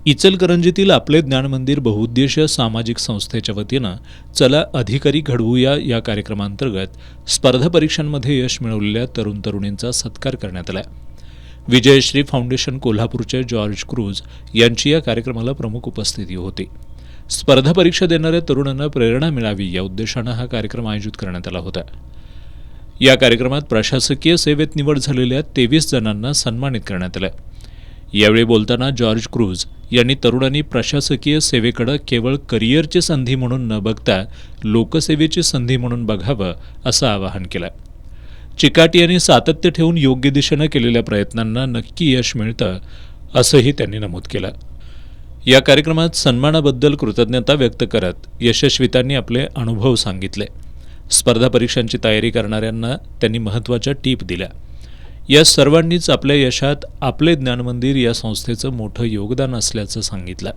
इचलकरंजीतील आपले ज्ञानमंदिर बहुउद्देशीय सामाजिक संस्थेच्या वतीनं चला अधिकारी घडवूया या कार्यक्रमांतर्गत स्पर्धा परीक्षांमध्ये यश मिळवलेल्या तरुण तरुणींचा सत्कार करण्यात आला. विजयश्री फाउंडेशन कोल्हापूरचे जॉर्ज क्रूज यांची या कार्यक्रमाला प्रमुख उपस्थिती होती. स्पर्धा परीक्षा देणाऱ्या तरुणांना प्रेरणा मिळावी या उद्देशानं हा कार्यक्रम आयोजित करण्यात आला होता. या कार्यक्रमात प्रशासकीय सेवेत निवड झालेल्या 23 जणांना सन्मानित करण्यात आलं. यावेळी बोलताना जॉर्ज क्रूज यांनी तरुणांनी प्रशासकीय सेवेकडे केवळ करिअरची संधी म्हणून न बघता लोकसेवेची संधी म्हणून बघावं असं आवाहन केलं. चिकाटी आणि सातत्य ठेवून योग्य दिशेनं केलेल्या प्रयत्नांना नक्की यश मिळतं असंही त्यांनी नमूद केलं. या कार्यक्रमात सन्मानाबद्दल कृतज्ञता व्यक्त करत यशस्वितांनी आपले अनुभव सांगितले. स्पर्धा परीक्षांची तयारी करणाऱ्यांना त्यांनी महत्त्वाच्या टीप दिल्या. या सर्वांनीच आपल्या यशात आपले ज्ञानमंदिर या संस्थेचं मोठं योगदान असल्याचं सांगितलं.